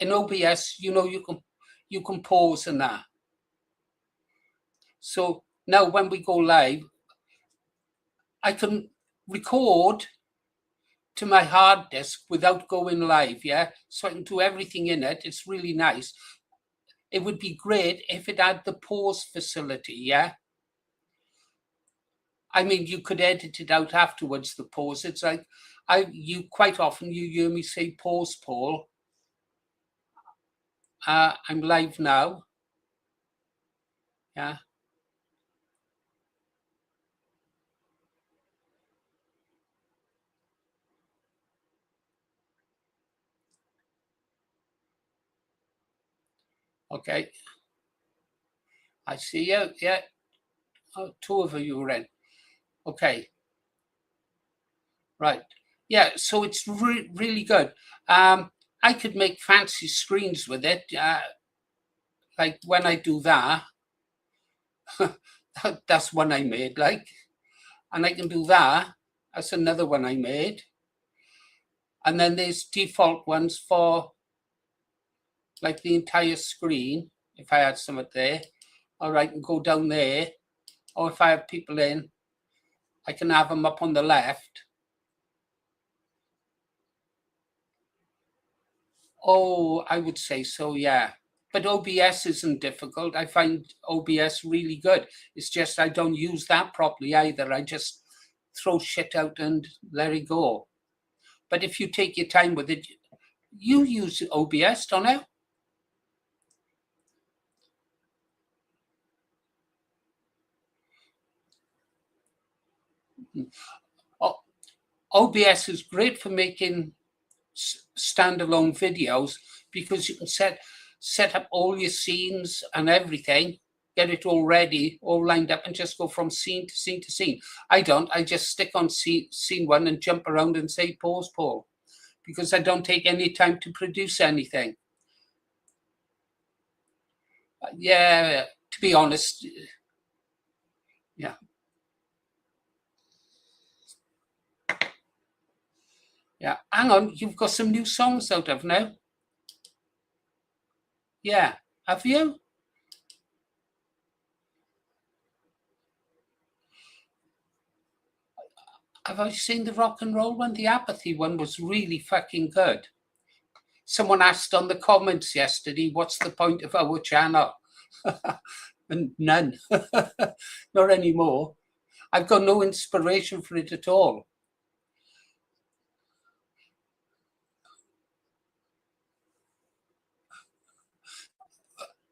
in OBS, you know, you can pause and that. So now when we go live, I can record to my hard disk without going live, yeah? So I can do everything in it. It's really nice. It would be great if it had the pause facility, yeah? I mean, you could edit it out afterwards, the pause. It's like, you quite often, you hear me say pause, Paul. I'm live now. Yeah. Okay. I see you. Yeah. Oh, two of you are in. Okay. Right. Yeah. So it's really good. I could make fancy screens with it. Like when I do that, that's one I made, like, and I can do that. That's another one I made. And then there's default ones for like the entire screen. If I had some there, or I can go down there, or if I have people in, I can have them up on the left. Oh, I would say so, yeah. But OBS isn't difficult. I find OBS really good. It's just I don't use that properly either. I just throw shit out and let it go. But if you take your time with it, you use OBS, don't you? OBS is great for making standalone videos because you can set up all your scenes and everything, get it all ready, all lined up, and just go from scene to scene to scene. I don't. I just stick on scene one and jump around and say pause, Paul, because I don't take any time to produce anything. Yeah, to be honest, yeah. Yeah, hang on, you've got some new songs out of now? Yeah, have you? Have I seen the rock and roll one? The apathy one was really fucking good. Someone asked on the comments yesterday, what's the point of our channel? And none, not anymore. I've got no inspiration for it at all.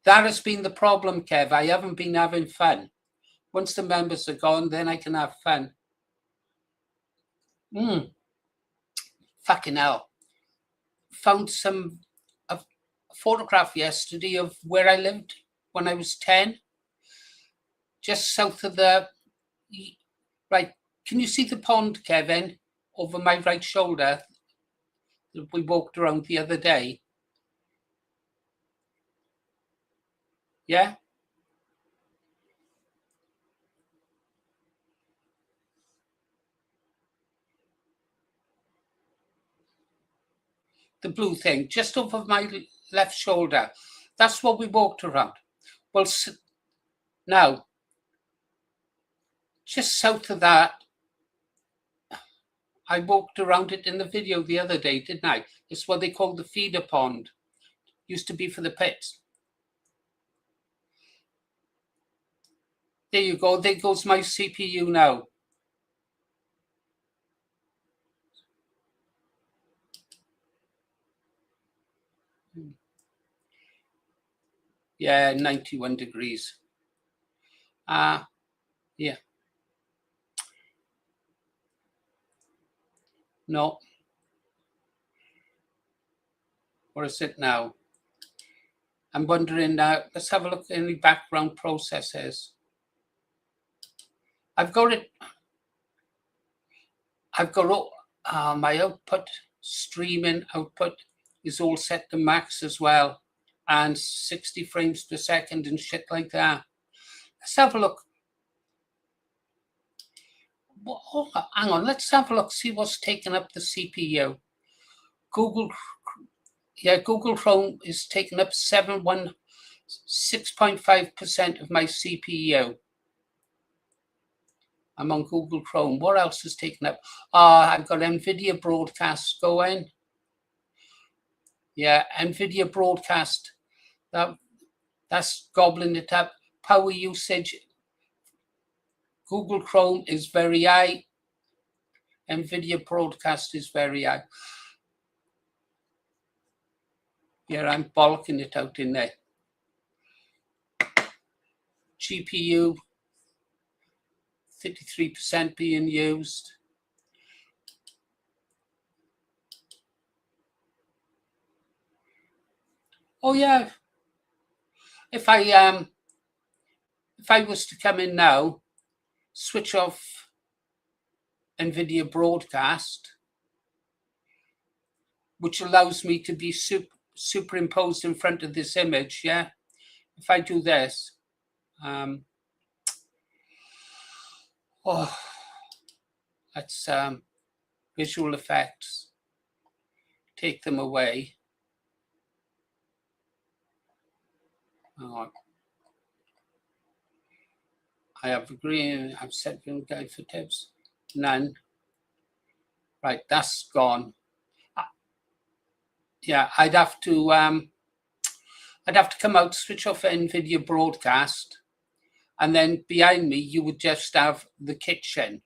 That has been the problem, Kev. I haven't been having fun. Once the members are gone, then I can have fun. Fucking hell. Found a photograph yesterday of where I lived when I was 10, just south of the, right, can you see the pond, Kevin, over my right shoulder that we walked around the other day? Yeah? The blue thing, just over my left shoulder. That's what we walked around. Well, now, just south of that, I walked around it in the video the other day, didn't I? It's what they call the feeder pond. Used to be for the pits. There you go. There goes my CPU now. Yeah, 91 degrees. Yeah. No. Or is it now? I'm wondering now. Let's have a look at any background processes. I've got it. I've got my output, streaming output is all set to max as well, and 60 frames per second and shit like that. Let's have a look. Oh, hang on, let's have a look, see what's taking up the CPU. Google Yeah, Google Chrome is taking up 6.5% of my CPU. I'm on Google Chrome. What else is taken up? I've got NVIDIA Broadcast going. Yeah, NVIDIA Broadcast. That's gobbling it up. Power usage. Google Chrome is very high. NVIDIA Broadcast is very high. Yeah, I'm bolloking it out in there. GPU, 33% being used. Oh yeah. If I was to come in now, switch off NVIDIA Broadcast, which allows me to be superimposed in front of this image, yeah? If I do this, that's visual effects. Take them away. I have agreed, I've set the guide for tips. None. Right, that's gone. Yeah, I'd have to come out, switch off NVIDIA Broadcast, and then behind me you would just have the kitchen,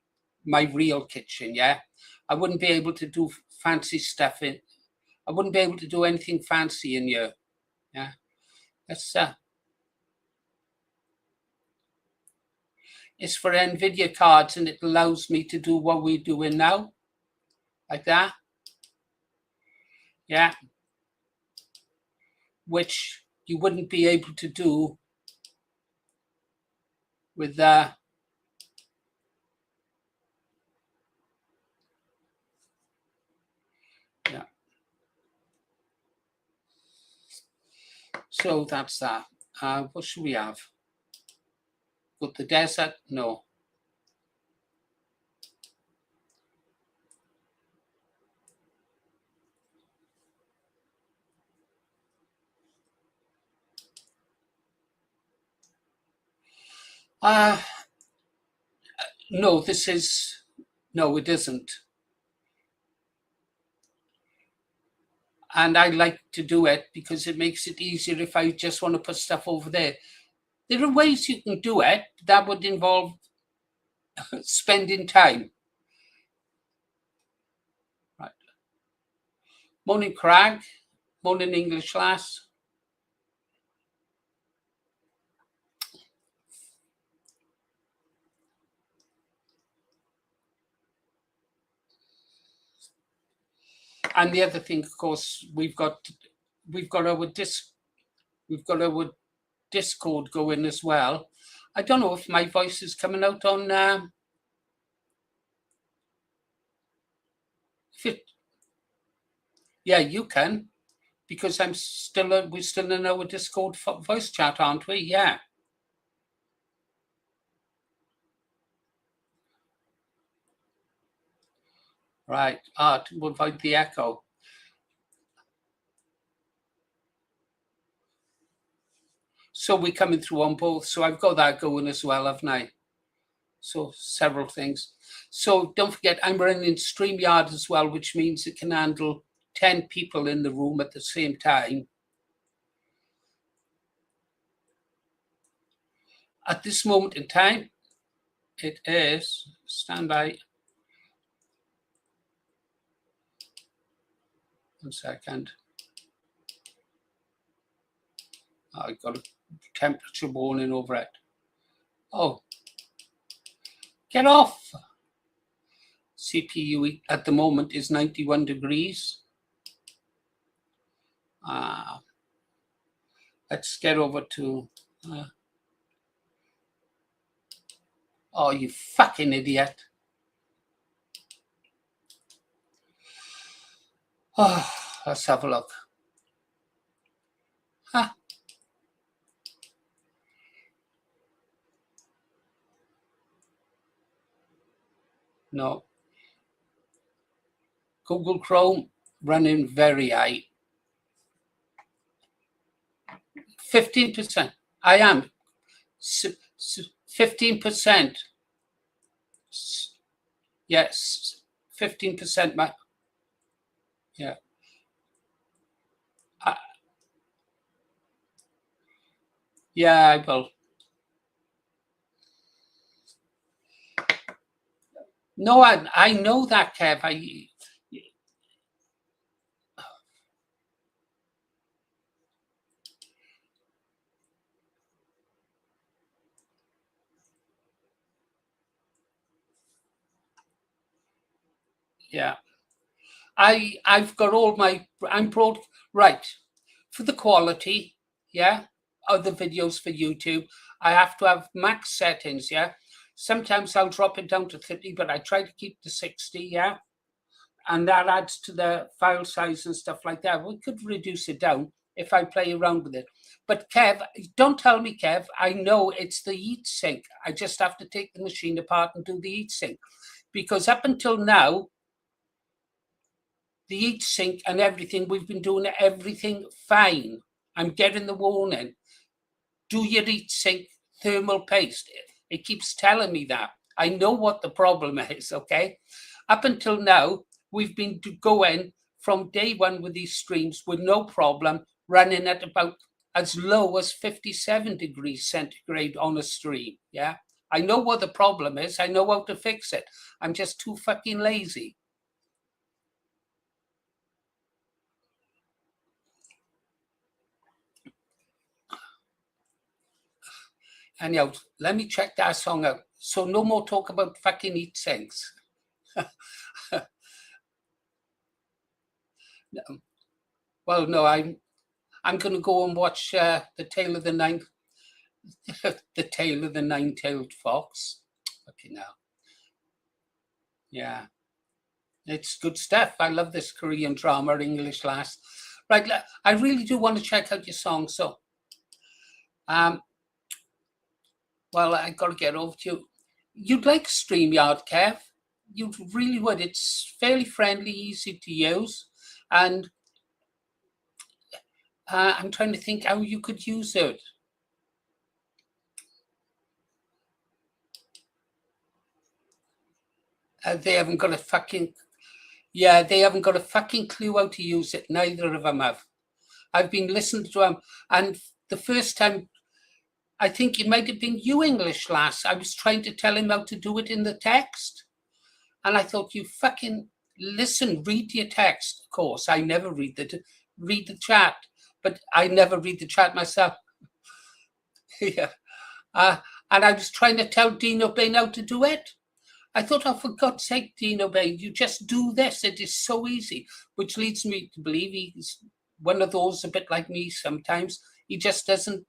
my real kitchen. Yeah, I wouldn't be able to do fancy stuff in. I wouldn't be able to do anything fancy in here. Yeah, that's it's for NVIDIA cards, and it allows me to do what we're doing now, like that. Yeah, which you wouldn't be able to do with yeah. So that's that. What should we have? Got the desert? No. No, this is, no, it isn't. And I like to do it because it makes it easier if I just want to put stuff over there. There are ways you can do it that would involve spending time. Right. Morning, Craig. Morning, English class. And the other thing, of course, we've got our Discord going as well. I don't know if my voice is coming out on. Yeah, you can, because we're still in our Discord voice chat, aren't we? Yeah. Right. To avoid the echo. So we're coming through on both. So I've got that going as well, haven't I? So several things. So don't forget, I'm running StreamYard as well, which means it can handle 10 people in the room at the same time. At this moment in time, it is, stand by. 1 second. I got a temperature warning over it. Oh, get off. CPU at the moment is 91 degrees. Let's get over to. Oh, you fucking idiot. Oh, let's have a look. Huh. No. Google Chrome running very high. 15%. I am 15%. Yes, 15%. Yeah. Yeah, I will. No, I know that, Kev. Yeah. I've got all my, I'm broad, right. For the quality, yeah, of the videos for YouTube, I have to have max settings, yeah. Sometimes I'll drop it down to 30, but I try to keep the 60, yeah. And that adds to the file size and stuff like that. We could reduce it down if I play around with it. But Kev, don't tell me, Kev, I know it's the heat sink. I just have to take the machine apart and do the heat sink. Because up until now, the heat sink and everything, we've been doing everything fine. I'm getting the warning. Do your heat sink thermal paste. It keeps telling me that. I know what the problem is, okay? Up until now, we've been going from day one with these streams with no problem, running at about as low as 57 degrees centigrade on a stream, yeah? I know what the problem is. I know how to fix it. I'm just too fucking lazy. Anyhow, let me check that song out. So no more talk about fucking heat sinks. Well, no, I'm going to go and watch the Tale of the Nine-Tailed Fox. Okay, now, yeah, it's good stuff. I love this Korean drama, English Last. Right, I really do want to check out your song. So, well, I got to get over to you. You'd like StreamYard, Kev? You really would. It's fairly friendly, easy to use, and I'm trying to think how you could use it. They haven't got a fucking, yeah, they haven't got a fucking clue how to use it. Neither of them have. I've been listening to them, and the first time, I think it might have been you, English Lass. I was trying to tell him how to do it in the text, and I thought, you fucking listen, read your text. Of course, I never read the chat, but I never read the chat myself. Yeah, and I was trying to tell Dino Bain how to do it. I thought, oh, for God's sake, Dino Bain, you just do this. It is so easy, which leads me to believe he's one of those a bit like me sometimes. He just doesn't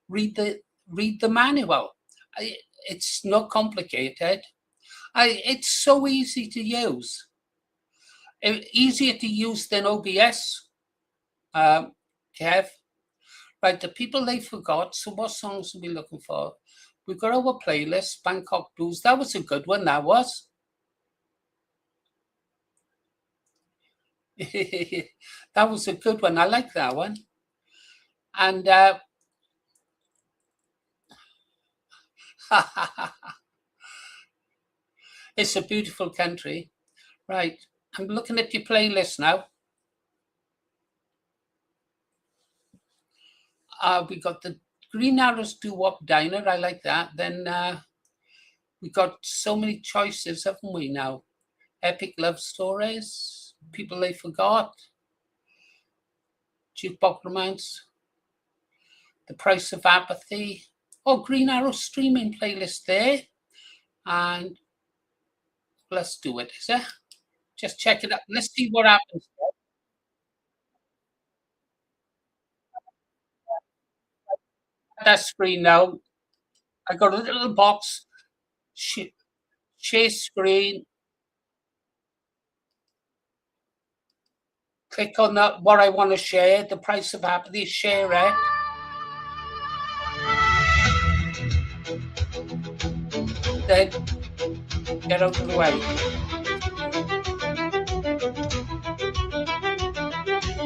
read the manual. It's not complicated. It's so easy to use. Easier to use than OBS, Kev. Right, the people they forgot. So what songs are we looking for? We've got our playlist, Bangkok Blues. That was a good one, that was. That was a good one. I like that one. And it's a beautiful country. Right, I'm looking at your playlist now. We got the Green Arrows Doo-Wop Diner. I like that. Then we got so many choices, haven't we now? Epic Love Stories, People They Forgot, Jukebox Romance, The Price of Apathy. Oh, Green Arrow streaming playlist there. And let's do it, is it? Just check it out. Let's see what happens. That screen now. I got a little box. Share screen. Click on that, what I want to share, The Price of Apathy, share it. Then get out of the way.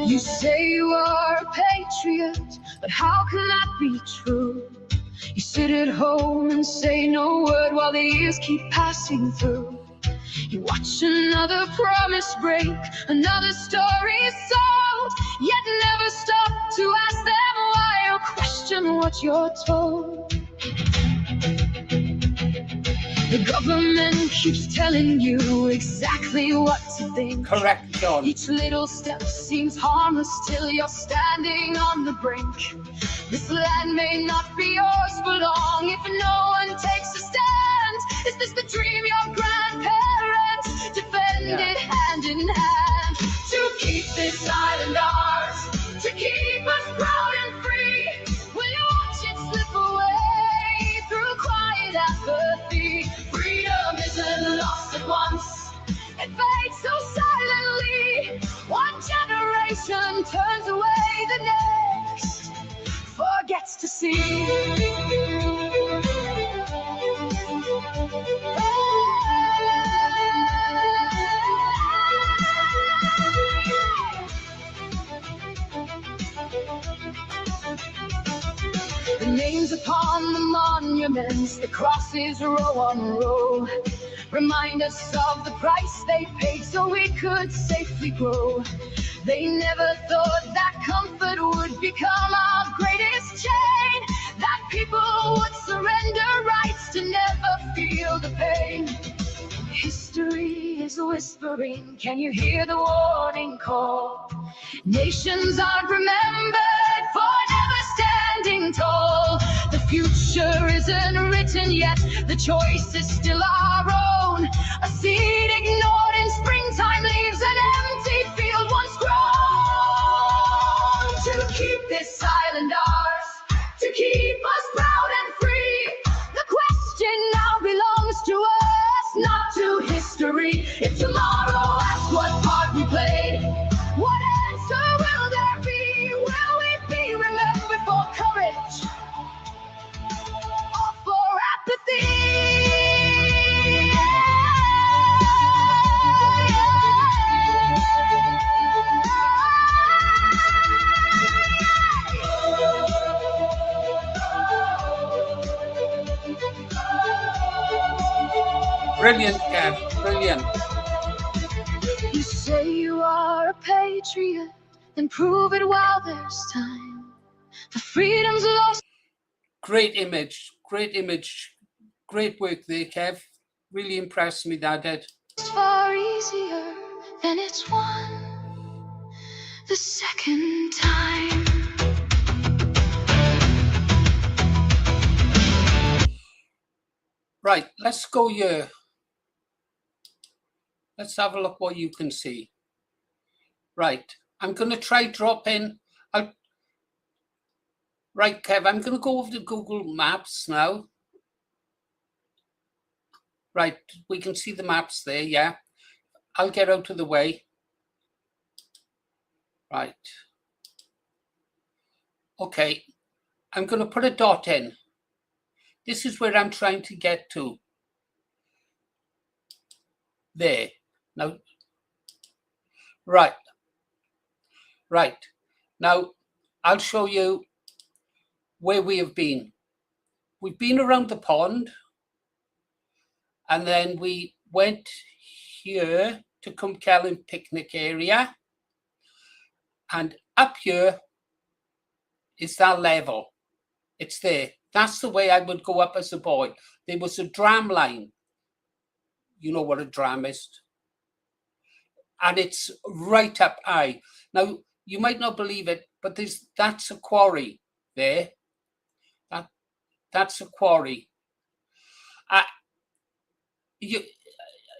You say you are a patriot, but how can that be true? You sit at home and say no word while the years keep passing through. You watch another promise break, another story sold, yet never stop to ask them why or question what you're told. The government keeps telling you exactly what to think. Correct, John. Each little step seems harmless till you're standing on the brink. This land may not be yours for long if no one takes a stand. Is this the dream your grandparents defended hand in hand? To keep this island ours, to keep us proud and free. Will you watch it slip away through quiet apathy? Freedom isn't lost at once, it fades so silently. One generation turns away, the next forgets to see. The names upon the monuments, the crosses row on row, remind us of the price they paid so we could safely grow. They never thought that comfort would become our greatest chain, that people would surrender rights to never feel the pain. History is whispering, can you hear the warning call? Nations aren't remembered for never standing tall. The future isn't written yet, the choice is still our own. A seed ignored in springtime leaves an empty field once grown. To keep this island ours, to keep us proud and free. The question now belongs to us, not to history. If tomorrow asks what part we played, what answer will there be? Will we be remembered for courage or for apathy? Brilliant, Kev. Brilliant. You say you are a patriot, then prove it while there's time. For freedom's lost. Great image. Great image. Great work there, Kev. Really impressed me, that did. Far easier than it's won the second time. Right, let's go here. Let's have a look what you can see. Right, I'm going to try drop in. Right, Kev, I'm going to go over to Google Maps now. Right, we can see the maps there, yeah. I'll get out of the way. Right. Okay, I'm going to put a dot in. This is where I'm trying to get to. There. Now, right. Right. Now, I'll show you where we have been. We've been around the pond, and then we went here to Cwmcelyn picnic area, and up here is that level. It's there. That's the way I would go up as a boy. There was a tram line. You know what a tram is. And it's right up high. Now, you might not believe it, but that's a quarry there. That's a quarry.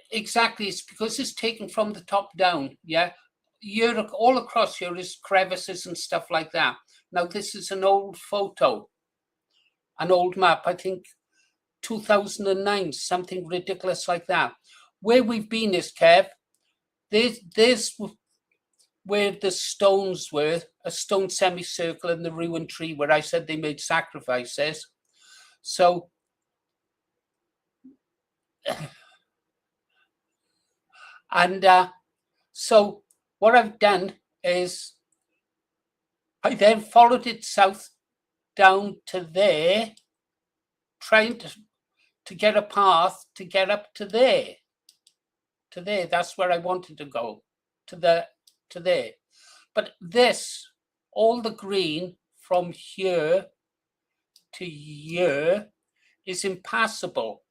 Exactly, it's because it's taken from the top down, yeah. You're all across here is crevices and stuff like that. Now, this is an old photo, an old map, I think 2009, something ridiculous like that. Where we've been is, Kev, there's where the stones were, a stone semicircle and the ruined tree where I said they made sacrifices. So, and so what I've done is I then followed it south down to there, trying to get a path to get up to there. To there, that's where I wanted to go, to there. But this, all the green from here to here is impassable.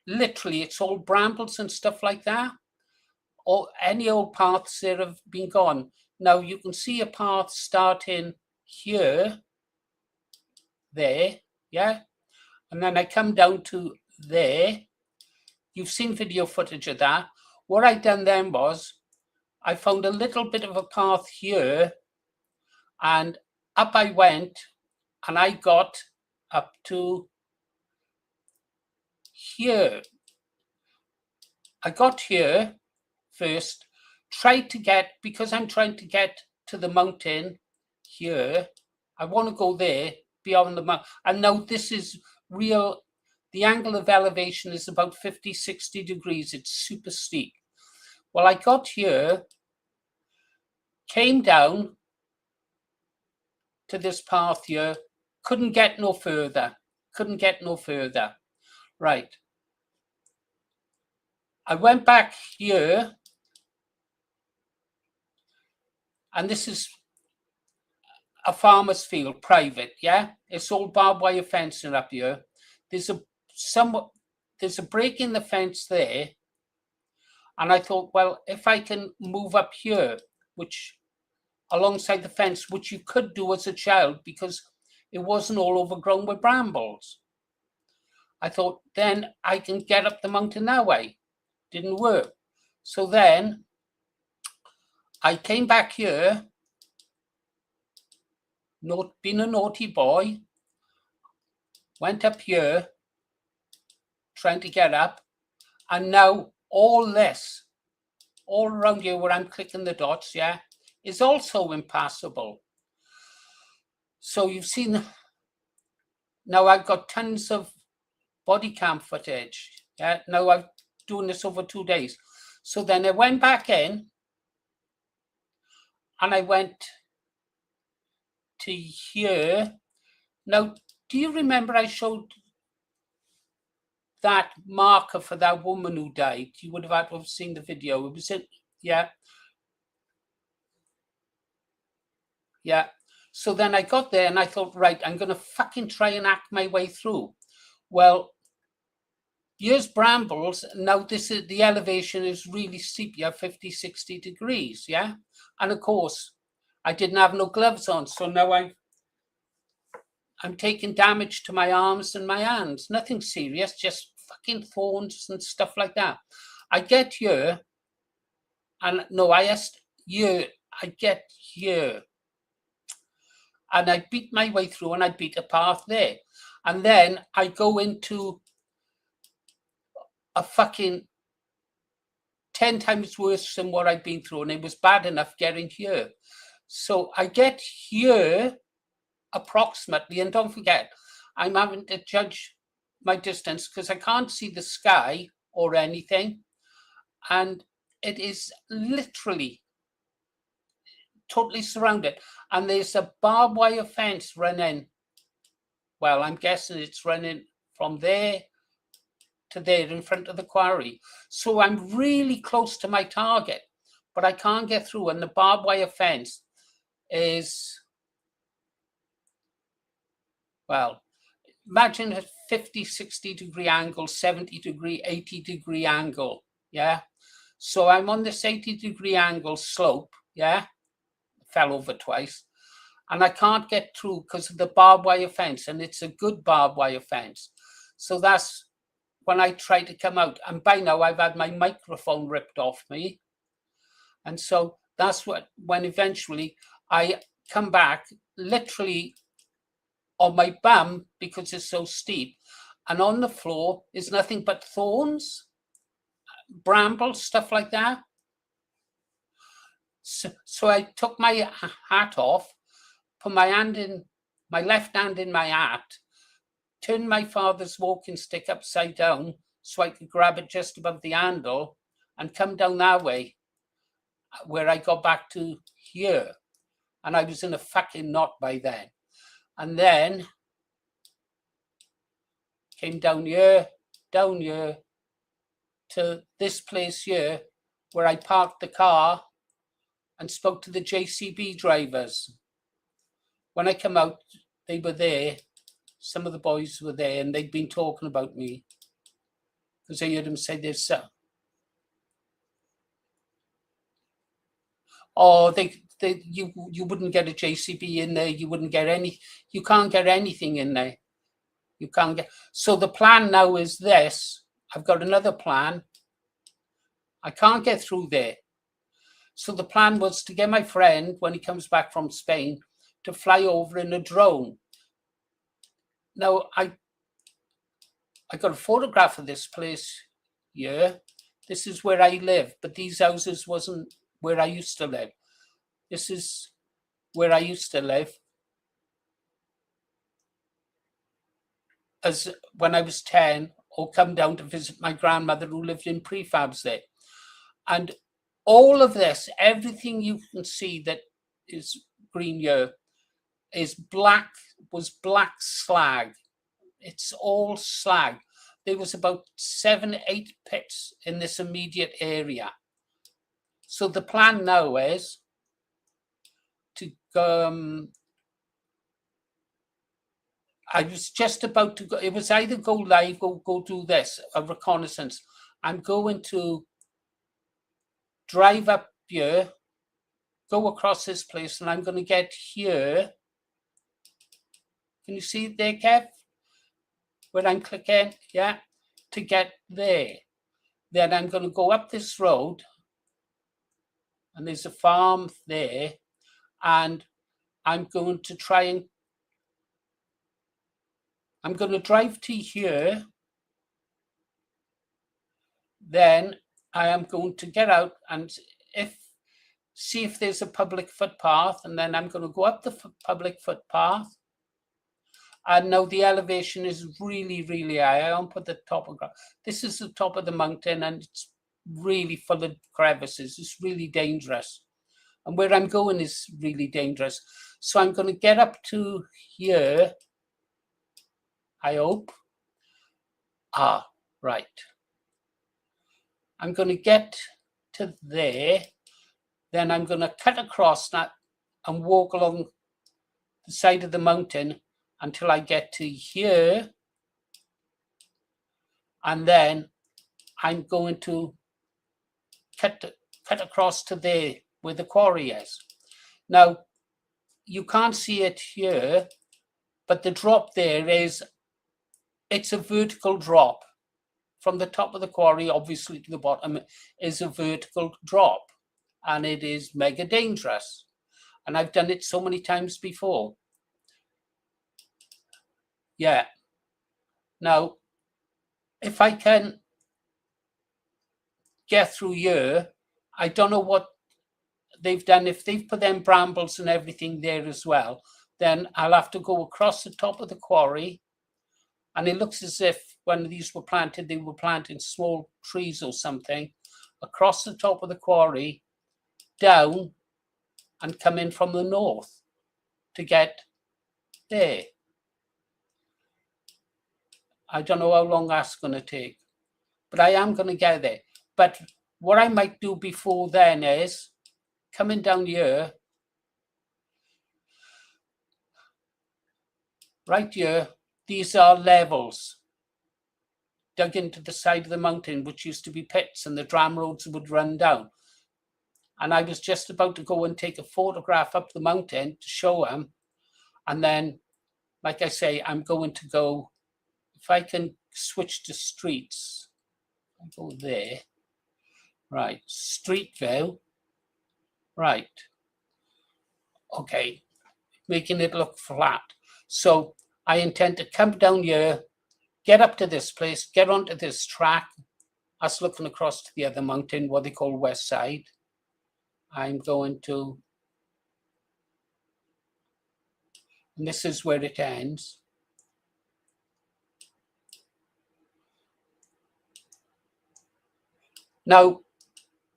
Literally, it's all brambles and stuff like that. Or any old paths that have been gone. Now you can see a path starting here, there, yeah, and then I come down to there. You've seen video footage of that. What I done then was I found a little bit of a path here, and up I went, and I got up to here. I got here first, tried to get, because I'm trying to get to the mountain here, I want to go there beyond the mountain. And now this is real, the angle of elevation is about 50, 60 degrees. It's super steep. Well, I got here, came down to this path here, couldn't get no further, Right. I went back here, and this is a farmer's field, private, yeah? It's all barbed wire fencing up here. There's a break in the fence there, and I thought, well, if I can move up here, which alongside the fence, which you could do as a child because it wasn't all overgrown with brambles. I thought, then I can get up the mountain that way. Didn't work. So then I came back here, being a naughty boy, went up here, trying to get up, and now all this, all around here where I'm clicking the dots, yeah, is also impassable. So you've seen, now I've got tons of body cam footage. Yeah, now I'm doing this over 2 days. So then I went back in, and I went to here. Now, do you remember I showed that marker for that woman who died? You would have had to have seen the video. It was it, yeah. Yeah. So then I got there and I thought, right, I'm going to fucking try and act my way through. Well, here's brambles. Now this is, the elevation is really steep. You have 50, 60 degrees. Yeah. And of course, I didn't have no gloves on. So now I'm taking damage to my arms and my hands. Nothing serious, just fucking thorns and stuff like that. I get here, and no, I asked here, I get here. And I beat my way through, and I beat a path there. And then I go into a fucking 10 times worse than what I've been through, and it was bad enough getting here. So I get here approximately, and don't forget, I'm having to judge my distance because I can't see the sky or anything, and it is literally totally surrounded, and there's a barbed wire fence running, well, I'm guessing it's running from there to there in front of the quarry. So I'm really close to my target, but I can't get through, and the barbed wire fence is, well, imagine a 50, 60 degree angle, 70 degree, 80 degree angle, yeah? So I'm on this 80 degree angle slope, yeah? Fell over twice, and I can't get through because of the barbed wire fence, and it's a good barbed wire fence. So that's when I try to come out, and by now I've had my microphone ripped off me. And so that's when eventually I come back literally on my bum because it's so steep, and on the floor is nothing but thorns, brambles, stuff like that. So I took my hat off, put my left hand in my hat, turned my father's walking stick upside down so I could grab it just above the handle and come down that way, where I got back to here. and I was in a fucking knot by then. And then came down here to this place here where I parked the car and spoke to the JCB drivers. When I come out, they were there. Some of the boys were there, and they'd been talking about me because I heard them say this. You wouldn't get a JCB in there. You wouldn't get any. You can't get anything in there. You can't get. So the plan now is this. I've got another plan. I can't get through there. So the plan was to get my friend, when he comes back from Spain, to fly over in a drone. Now, I got a photograph of this place here. This is where I live, but these houses wasn't where I used to live. This is where I used to live as when I was 10, or come down to visit my grandmother who lived in prefabs there. And all of this, everything you can see that is green here, was black slag. It's all slag. There was about 7, 8 pits in this immediate area. So the plan now is to I was just about to go. It was either go live or go do this, a reconnaissance. I'm going to drive up here, go across this place, and I'm going to get here. Can you see it there, Kev? Where I'm clicking, yeah, to get there. Then I'm going to go up this road, and there's a farm there, and I'm going to drive to here. Then I am going to get out and see if there's a public footpath, and then I'm going to go up the public footpath. And now the elevation is really, really high. I won't put the topograph. This is the top of the mountain, and it's really full of crevices. It's really dangerous. And where I'm going is really dangerous. So I'm going to get up to here, I hope. Right. I'm going to get to there. Then I'm going to cut across that and walk along the side of the mountain until I get to here. And then I'm going to cut across to there where the quarry is. Now, you can't see it here, but the drop there it's a vertical drop. From the top of the quarry, obviously, to the bottom is a vertical drop. And it is mega dangerous. And I've done it so many times before. Yeah. Now, if I can get through here, I don't know what they've done. If they've put them brambles and everything there as well, then I'll have to go across the top of the quarry. And it looks as if when these were planted, they were planting small trees or something across the top of the quarry, down, and come in from the north to get there. I don't know how long that's going to take, but I am going to get there. But what I might do before then is coming down here, right here, these are levels dug into the side of the mountain, which used to be pits, and the tram roads would run down. And I was just about to go and take a photograph up the mountain to show them. And then, like I say, I'm going to go, if I can switch to streets, I'll go there. Right, street view. Right. Okay, making it look flat. So I intend to come down here, get up to this place, get onto this track. That's looking across to the other mountain, what they call West Side. I'm going to, and this is where it ends. Now,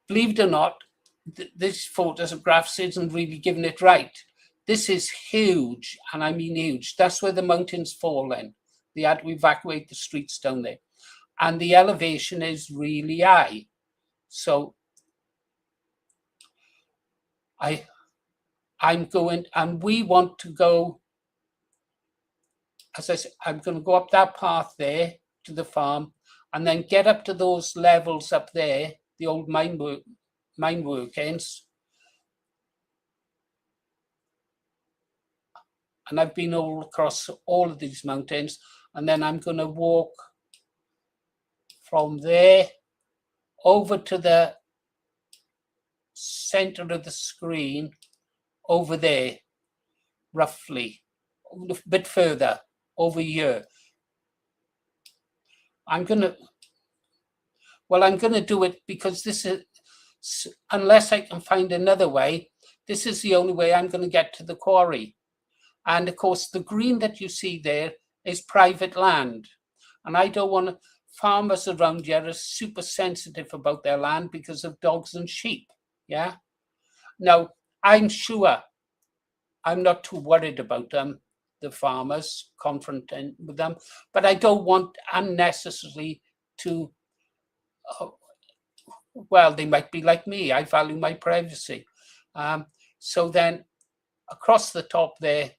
believe it or not, this photograph isn't really giving it right. This is huge, and I mean huge. That's where the mountain's fallen. They had to evacuate the streets down there. And the elevation is really high. So I'm going, and we want to go, as I said, I'm going to go up that path there to the farm and then get up to those levels up there, the old mine workings. And I've been all across all of these mountains, and then I'm going to walk from there over to the center of the screen over there, roughly, a bit further over here. I'm going to do it because this is, unless I can find another way, this is the only way I'm going to get to the quarry. And of course, the green that you see there is private land. And I don't want farmers around here are super sensitive about their land because of dogs and sheep. Yeah. Now, I'm sure I'm not too worried about them, the farmers, confronting with them, but I don't want unnecessarily to, well, they might be like me. I value my privacy. So then across the top there,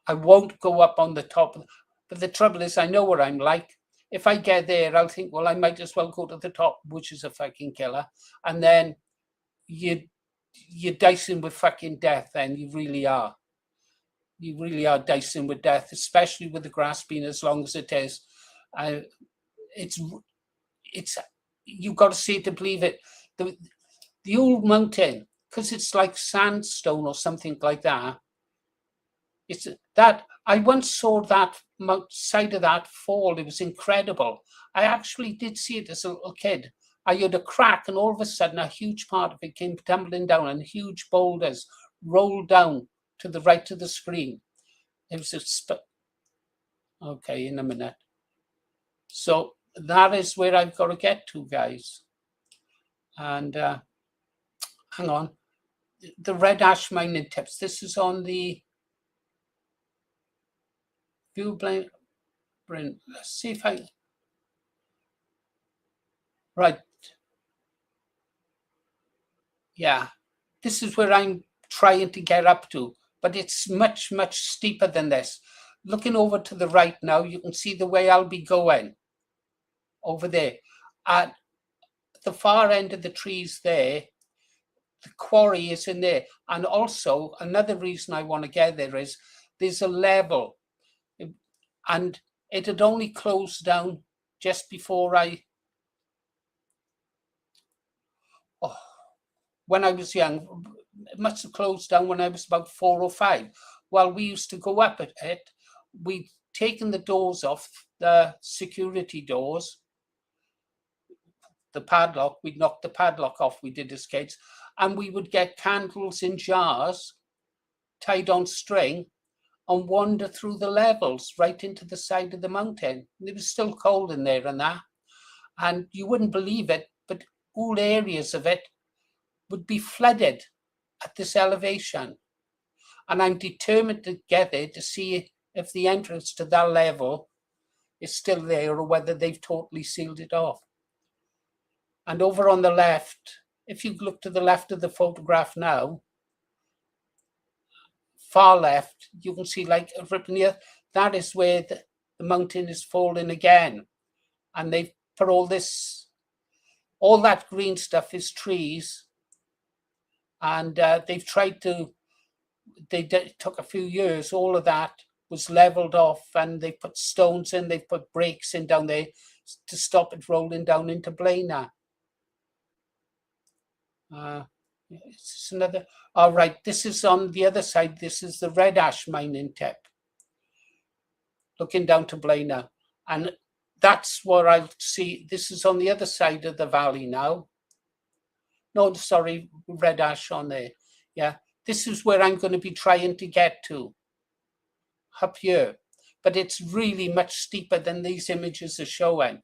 I won't go up on the top. But the trouble is, I know what I'm like. If I get there, I'll think, well, I might as well go to the top, which is a fucking killer. And then you're dicing with fucking death, then you really are. You really are dicing with death, especially with the grass being as long as it is. It's you've got to see it to believe it. The old mountain, because it's like sandstone or something like that. It's that I once saw that side of that fall. It was incredible. I actually did see it as a little kid. I heard a crack, and all of a sudden, a huge part of it came tumbling down, and huge boulders rolled down to the right of the screen. It was okay, in a minute. So that is where I've got to get to, guys. And hang on, the red ash mining tips. This is on the view blend. Let's see if I right. Yeah, this is where I'm trying to get up to, but it's much, much steeper than this. Looking over to the right now, you can see the way I'll be going over there. At the far end of the trees there, the quarry is in there. And also, another reason I want to get there is there's a level. And it had only closed down just before when I was young. It must have closed down when I was about 4 or 5. While we used to go up at it, we'd taken the doors off, the security doors, the padlock, we'd knock the padlock off, we did as kids, and we would get candles in jars tied on string and wander through the levels right into the side of the mountain. It was still cold in there and that. And you wouldn't believe it, but all areas of it would be flooded at this elevation. And I'm determined to get there to see if the entrance to that level is still there or whether they've totally sealed it off. And over on the left, if you look to the left of the photograph now, far left, you can see like a rip near, that is where the mountain is falling again. And they've put all that green stuff is trees. And they've tried to, took a few years, all of that was leveled off, and they put stones in, they put breaks in down there to stop it rolling down into Blaina. It's another, all right, this is on the other side. This is the red ash mining tip, looking down to Blaina. And that's where I'll see, this is on the other side of the valley now. No, sorry, red ash on there. Yeah, this is where I'm going to be trying to get to, up here. But it's really much steeper than these images are showing.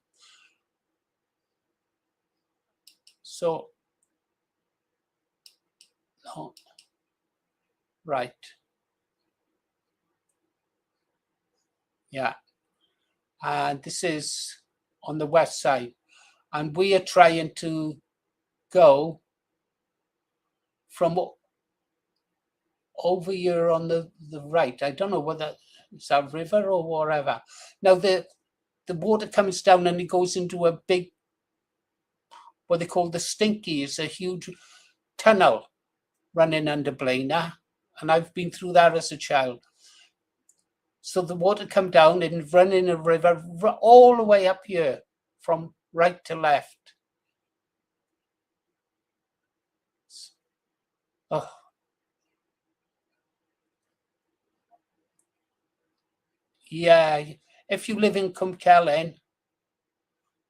So, no. Right. Yeah. And this is on the west side. And we are trying to go from over here on the right. I don't know whether it's a river or whatever. Now the water comes down and it goes into a big, what they call the Stinky, is a huge tunnel running under Blaenau, and I've been through that as a child. So the water come down and run in a river all the way up here from right to left. Oh. Yeah, if you live in Cwmcelen,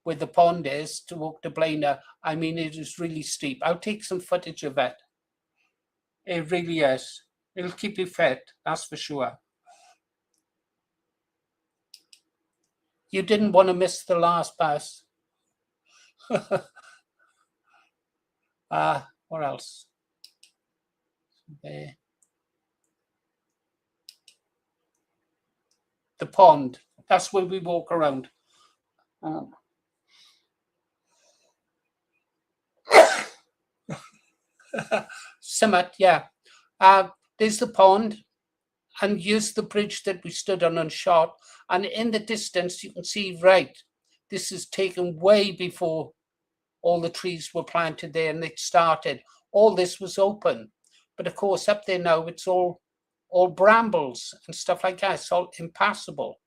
where the pond is, to walk to Blaenau, I mean, it is really steep. I'll take some footage of it. It really is. It'll keep you fit, that's for sure. You didn't want to miss the last bus. What else? There. The pond. That's where we walk around. Summit, yeah. There's the pond, and here's the bridge that we stood on and shot. And in the distance, you can see, right, this is taken way before all the trees were planted there and it started. All this was open. But of course, up there now, it's all brambles and stuff like that. It's all impassable.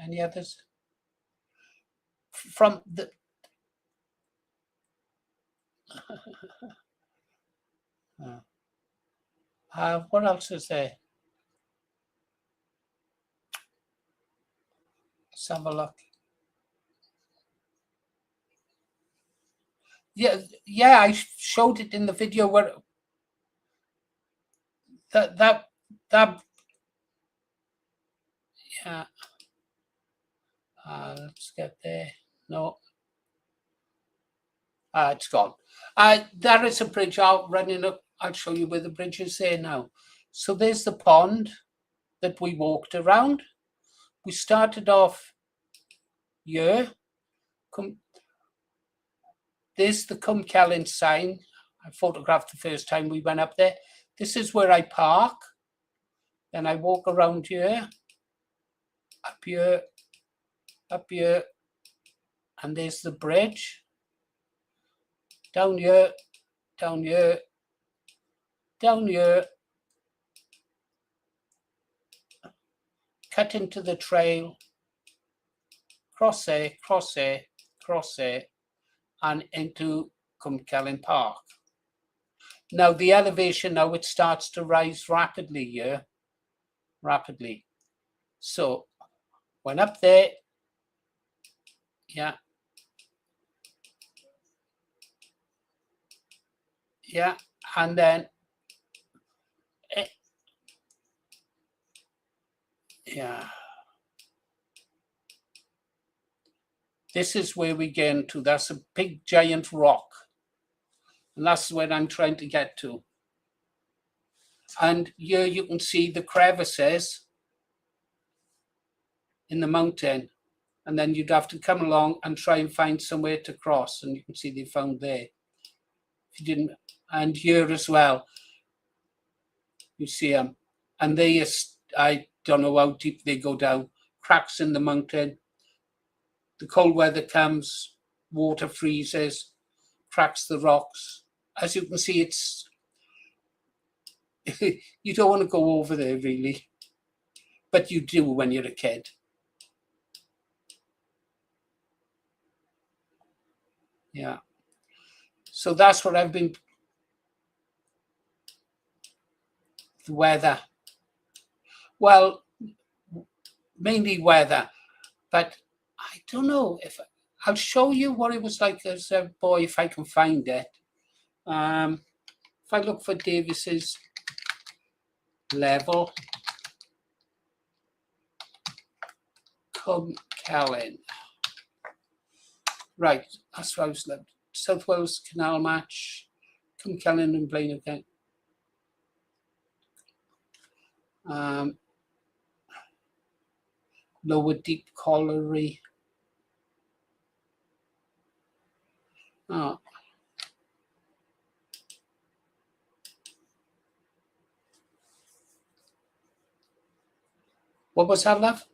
Any others? From the... what else is there? Let's have a look. Yeah, I showed it in the video where that yeah. Let's get there. No. It's gone. There is a bridge out running up. I'll show you where the bridge is there now. So there's the pond that we walked around. We started off here. There's the Cwmcelen sign. I photographed the first time we went up there. This is where I park. Then I walk around here, up here, and there's the bridge. Down here, down here, down here. Cut into the trail, cross there, cross there, cross there, and into Cwmcelen Park. Now the elevation, now it starts to rise rapidly here, rapidly. So went up there, yeah. Yeah, and then, yeah. This is where we get into, that's a big giant rock. And that's what I'm trying to get to. And here you can see the crevices in the mountain. And then you'd have to come along and try and find somewhere to cross. And you can see they found there. If you didn't, and here as well, you see them. And they, I don't know how deep they go down. Cracks in the mountain. The cold weather comes, water freezes, cracks the rocks. As you can see, it's, you don't want to go over there really, but you do when you're a kid. Yeah. So that's what I've been, the weather. Well, mainly weather, but I don't know if, I'll show you what it was like as a boy if I can find it. If I look for Davis's level, Cwmcelen. Right, that's what I was left. South Wales Canal Match, Cwmcelen and Blaenau again. Lower deep colliery. Oh. What was that, love?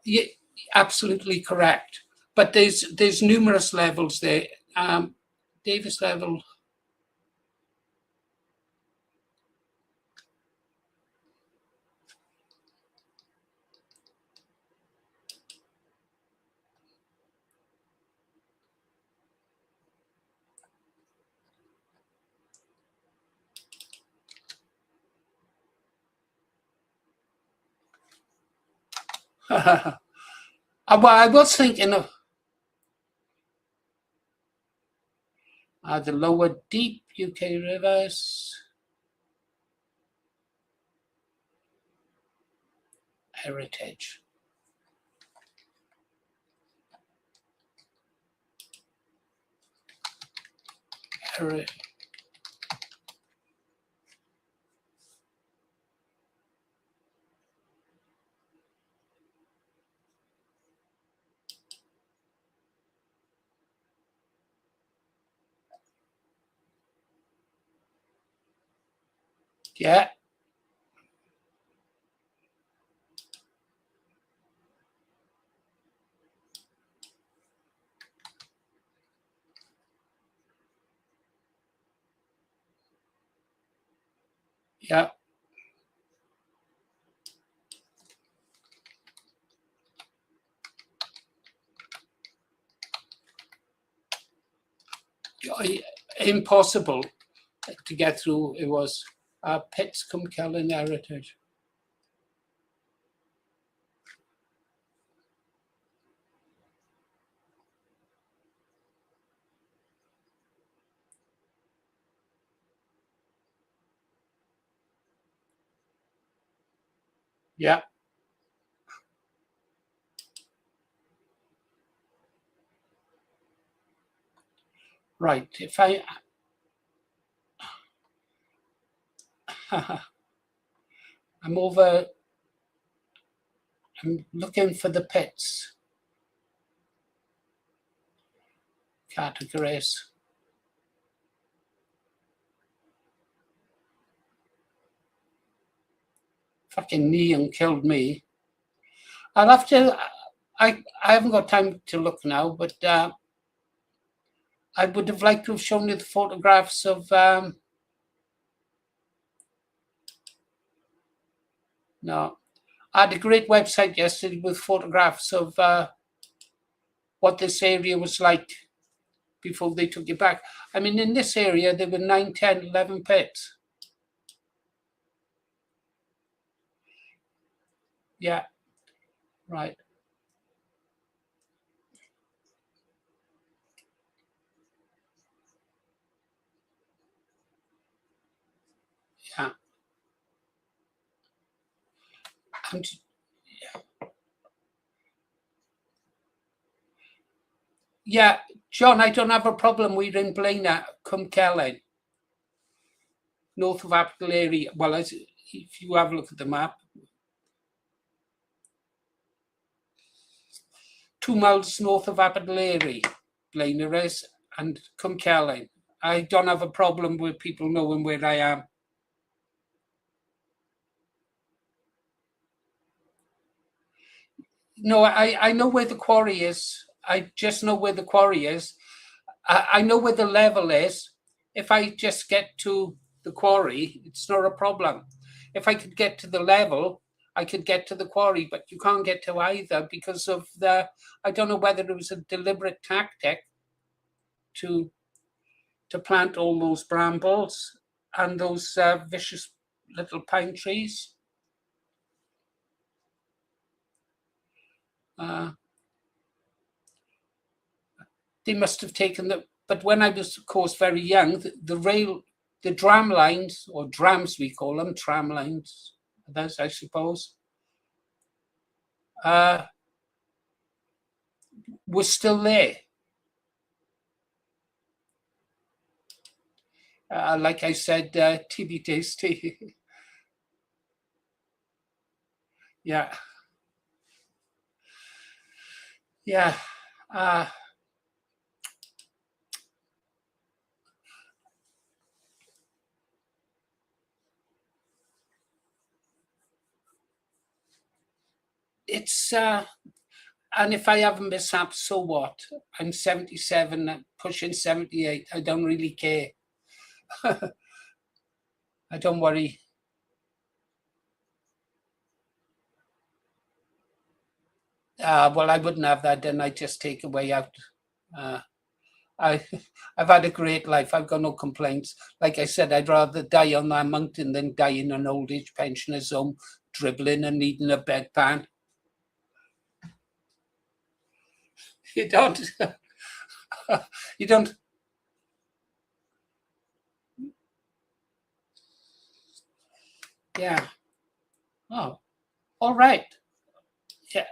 Yeah, absolutely correct. But there's numerous levels there. Davis level. Well, I was thinking of the lower deep UK rivers. Heritage. Yeah. Yeah. Impossible to get through. It was Pitts Cumkellan Heritage. Yeah. Right. If I'm over. I'm looking for the pits categories. Fucking neon killed me. I'll have to. I haven't got time to look now, but I would have liked to have shown you the photographs of. No, I had a great website yesterday with photographs of what this area was like before they took it back. I mean, in this area, there were 9, 10, 11 pits. Yeah, right. Yeah. And yeah, John, I don't have a problem. We're in Blaena, Cumkellan, north of Abertillery. Well, if you have a look at the map, 2 miles north of Abertillery, Blaena is, and Cumkellan. I don't have a problem with people knowing where I am. No, I know where the quarry is. I just know where the quarry is. I know where the level is. If I just get to the quarry, it's not a problem. If I could get to the level, I could get to the quarry, but you can't get to either because of I don't know whether it was a deliberate tactic to plant all those brambles and those vicious little pine trees. They must have taken the. But when I was, of course, very young, the tram lines, or drams we call them, tram lines, those I suppose, was still there. Like I said, TB tasty. Yeah. Yeah. It's and if I have a mishap, so what? I'm 77, pushing 78. I don't really care. I don't worry. Well, I wouldn't have that, then I'd just take a way out. I've had a great life. I've got no complaints. Like I said, I'd rather die on that mountain than die in an old age pensioner's home, dribbling and needing a bedpan. You don't. You don't. Yeah. Oh, all right. Yeah.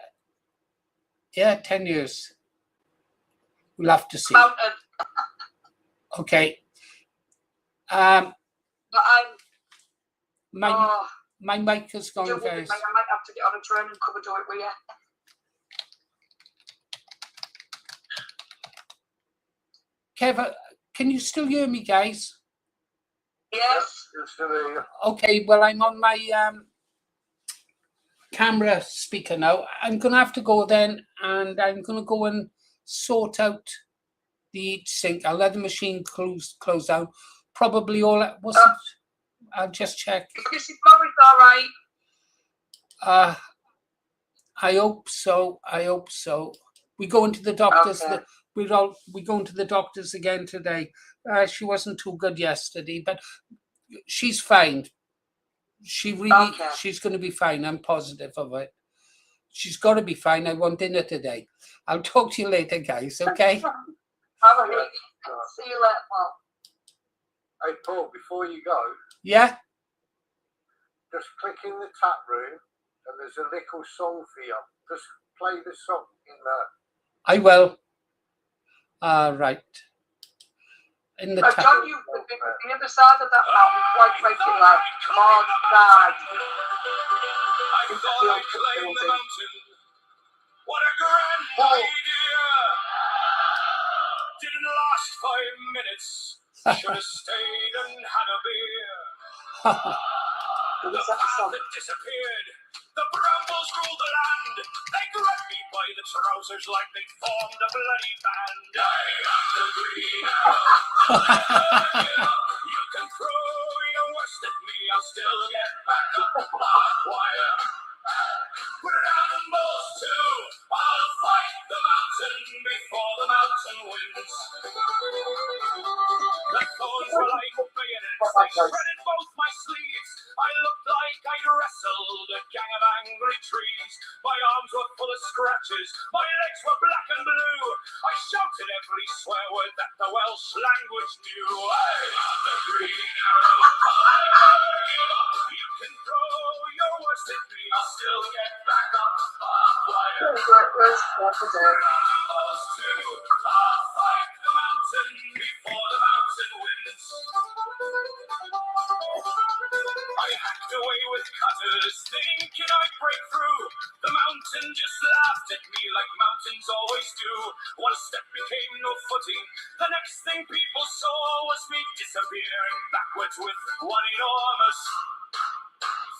Yeah, 10 years. We'll have to see. Mountain. Okay. But My mic has gone I very. might have to get on a train and come and do it with you. Kev, can you still hear me, guys? Yes. Okay, well, I'm on my camera speaker now. I'm going to have to go then, and I'm going to go and sort out the sink. I'll let the machine close down. Probably all. I'll just check. Is Mrs. Morris all right? I hope so. I hope so. We go into the doctors. Okay. We go into the doctors again today. She wasn't too good yesterday, but she's fine. She's going to be fine. I'm positive of it. She's got to be fine. I want dinner today. I'll talk to you later, guys. Okay. All right. See you later, Paul. Hey, Paul, before you go, Yeah. just click in the tap room and there's a little song for you. Just play the song in there. I will. Right. In the tap. John, you the other side of that mountain, quite making like, come on, side. I thought I'd claim the mountain. What a grand idea! Didn't last 5 minutes. Should have stayed and had a beer. The path had disappeared. The brambles ruled the land. They grabbed me by the trousers like they'd formed a bloody band. I am the green arrow. You can throw your worst at me, I'll still get back up my wire. Put it on the most too. I'll fight the mountain before the mountain wins. The thorns were like bayonets. They shredded both my sleeves. I looked like I'd wrestled a gang of angry trees. My arms were full of scratches. My legs were black and blue. I shouted every swear word that the Welsh language knew. I am the green arrow. You can throw your worst at me. I'll still get back up. I'll fight the mountain before the mountain wins. I hacked away with cutters, thinking I'd break through. The mountain just laughed at me like mountains always do. One step became no footing. The next thing people saw was me disappearing backwards with one enormous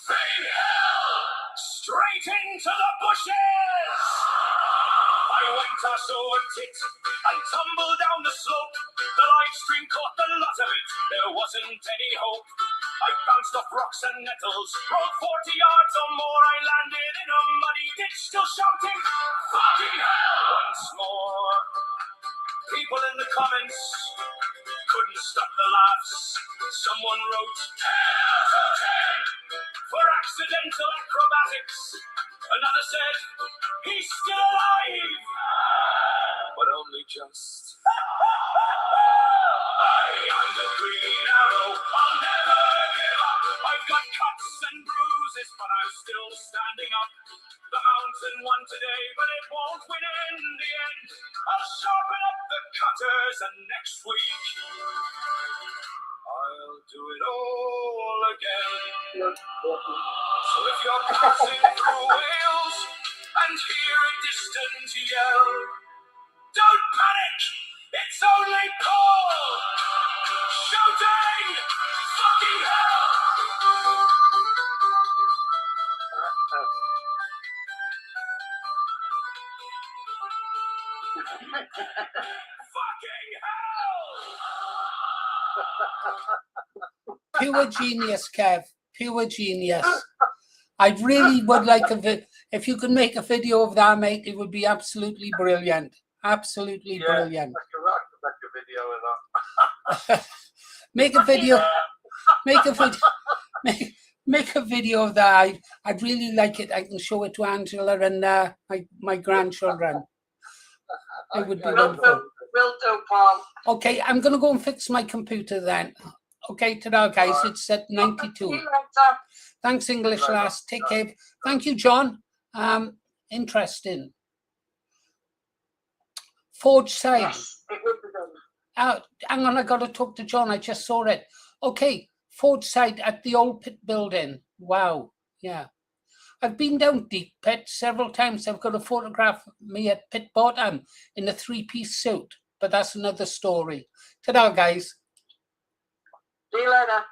fade hell straight into the bushes. I went or so a tit and tumbled down the slope. The live stream caught the lot of it. There wasn't any hope. I bounced off rocks and nettles, rolled 40 yards or more. I landed in a muddy ditch, still shouting, fucking hell! Once more, people in the comments couldn't stop the laughs. Someone wrote 10 for accidental acrobatics. Another said, he's still alive, but only just. I am the green arrow, I'll never give up. I've got cuts and bruises, but I'm still standing up. The mountain won today, but it won't win in the end. I'll sharpen up the cutters, and next week I'll do it all again. So if you're passing through Wales and hear a distant yell, don't panic, it's only Paul shouting fucking hell! Fucking hell! Pure genius, Kev. Pure genius. I really would like if you could make a video of that, mate, it would be absolutely brilliant. Absolutely brilliant. I can make a video of that. Make a video. Make a video of that. I'd really like it. I can show it to Angela and my grandchildren. It would be wonderful. Will do, Paul. Okay, I'm going to go and fix my computer then. Okay, ta-da, guys. It's at 92. See you later. Thanks, English lass. Take care. Thank you, John. Interesting. Forge side. Yes, it will be done. Hang on, I got to talk to John. I just saw it. Okay, Forge side at the old pit building. Wow. Yeah. I've been down deep pit several times. I've got a photograph of me at pit bottom in a three-piece suit, but that's another story. Ta-da, guys. See you later.